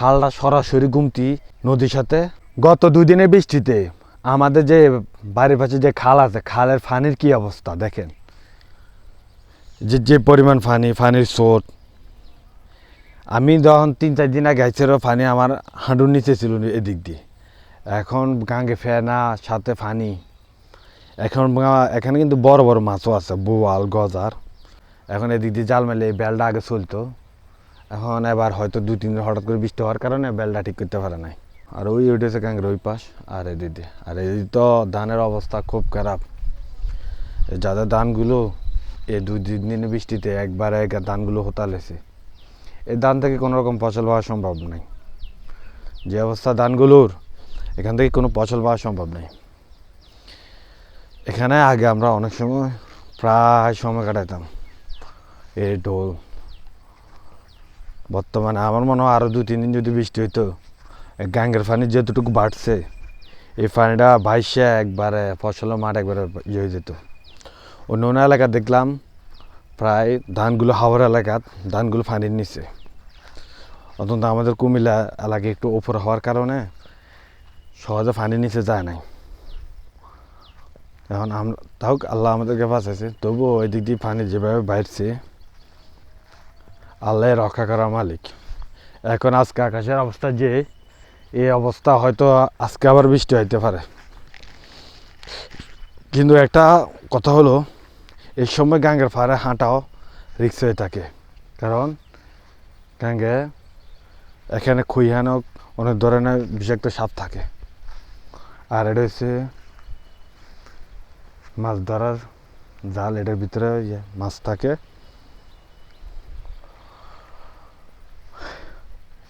খালটা সরাসরি গুমতি নদীর সাথে। গত 2 দিনের বৃষ্টিতে আমাদের যে বাড়ির পাশে যে খাল আছে, খালের পানির কি অবস্থা দেখেন, যে পরিমাণ পানির স্রোত। আমি যখন 3-4 দিন আগে আইছিলো পানি আমার হাঁটুর নিচে ছিল এদিক দিয়ে, এখন গাঙ্গে ফেনা সাথে পানি। এখন এখানে কিন্তু বড় বড় মাছও আছে, বোয়াল গজার। এখন এদিক দিয়ে জাল মেলে এই বেলটা আগে চলতো, এখন এবার হয়তো 2-3 দিন হঠাৎ করে বৃষ্টি হওয়ার কারণে বেলটা ঠিক করতে পারে নাই। আর ওই উঠেছে গাঙ্গের ওই পাশ আর এদিক দিয়ে। আর এদিক তো ধানের অবস্থা খুব খারাপ। যাদের ধানগুলো এই 2-3 দিনের বৃষ্টিতে একবারে ধানগুলো হতালেছে, এই ধান থেকে কোনো রকম ফসল পাওয়া সম্ভব নেই। যে অবস্থা ধানগুলোর, এখান থেকে কোনো ফসল পাওয়া সম্ভব নেই। এখানে আগে আমরা অনেক সময় প্রায় সময় কাটাতাম এই ঢোল। বর্তমানে আমার মনে হয় আরও 2-3 দিন যদি বৃষ্টি হইতো, গাঙ্গের পানি যেতটুকু বাড়ছে, এই পানিটা ভাইসে একবারে ফসলের মাঠ একবারে ইয়ে হয়ে যেত। অন্য অন্য এলাকা দেখলাম প্রায় ধানগুলো হাওড় এলাকাত ধানগুলো পানির নিচে। অন্তত আমাদের কুমিল্লা এলাকায় একটু ওপর হওয়ার কারণে সহজে পানির নিচে যায় নাই। এখন আমরা তাও আল্লাহ আমাদেরকে বাঁচাইছে, তবুও ওই দিক দিয়ে পানি যেভাবে বাইরছে, আল্লাহ রক্ষা করা মালিক। এখন আজকে আকাশের অবস্থা যে এই অবস্থা, হয়তো আজকে আবার বৃষ্টি হইতে পারে। কিন্তু একটা কথা হলো, এই সময় গাঙ্গের পাড়ে হাঁটাও রিক্স হয়ে থাকে, কারণ গাঙ্গে এখানে খুইহানক অনেক ধরনের বিষাক্ত সাপ থাকে। আর এটা হচ্ছে মাছ ধরার জাল, এটার ভিতরে মাছ থাকে।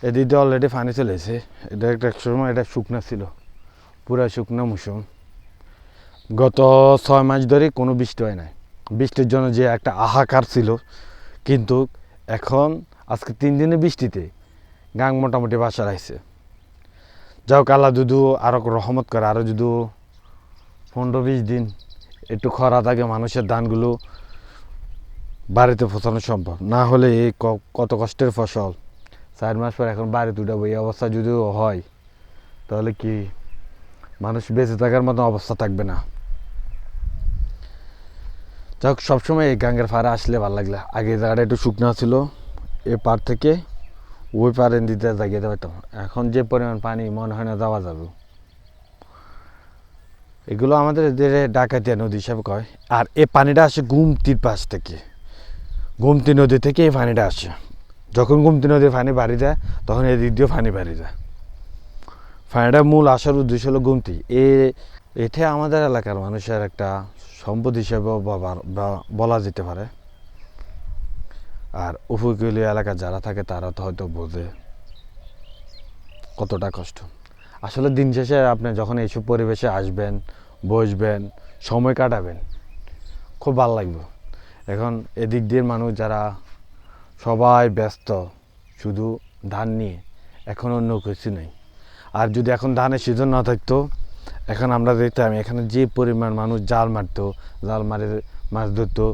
এদিক দিয়ে অলরেডি পানি চলে এসে, এটা একটা সময় এটা শুকনো ছিল, পুরো শুকনো মৌসুম। গত 6 মাস ধরে কোনো বৃষ্টি হয় নাই। বৃষ্টির জন্য যে একটা হাহাকার ছিল, কিন্তু এখন আজকে 3 দিনের বৃষ্টিতে গাং মোটামুটি বাসা রাখছে। যাও আল্লাহ যদি আরও রহমত করে, আরও যদি 15-20 দিন একটু খরা থাকে, মানুষের ধানগুলো বাড়িতে পৌঁছানো সম্ভব। না হলে এই কত কষ্টের ফসল 4 মাস পর এখন বাড়িতে উঠাবো, এই অবস্থা যদিও হয়, তাহলে কি মানুষ বেঁচে থাকার মতো অবস্থা থাকবে না। যাই হোক, সবসময় এই গাঙ্গের পাড়ে আসলে ভালো লাগলে। আগে জায়গাটা একটু শুকনো ছিল, এ পার থেকে ওই পারে দিতে জাগিয়ে পারতাম। এখন যে পরিমাণ পানি, মনে হয় না যাওয়া যাবে। এগুলো আমাদের ডাকাতিয়া নদী হিসাবে কয়। আর এই পানিটা আসে গুমতির পাশ থেকে, গুমতি নদী থেকে এই পানিটা আসে। যখন গুমতি নদীর পানি বাড়ি যায়, তখন এদিক দিয়েও পানি বাড়ি যায়। পানিটা মূল আসার উদ্দেশ্য হলো গুমতি। এটা আমাদের এলাকার মানুষের একটা সম্পদ হিসেবেও বলা যেতে পারে। আর উপকূলীয় এলাকা যারা থাকে তারা তো হয়তো বোঝে কতটা কষ্ট। আসলে দিন শেষে আপনি যখন এইসব পরিবেশে আসবেন, বসবেন, সময় কাটাবেন, খুব ভালো লাগবে। এখন এদিক দিয়ে মানুষ যারা সবাই ব্যস্ত শুধু ধান নিয়ে, এখন অন্য কিছু নেই। আর যদি এখন ধানের সিজন না থাকতো, এখন আমরা দেখতাম এখানে যে পরিমাণ মানুষ জাল মারতো, জাল মারে মাছ ধরতো,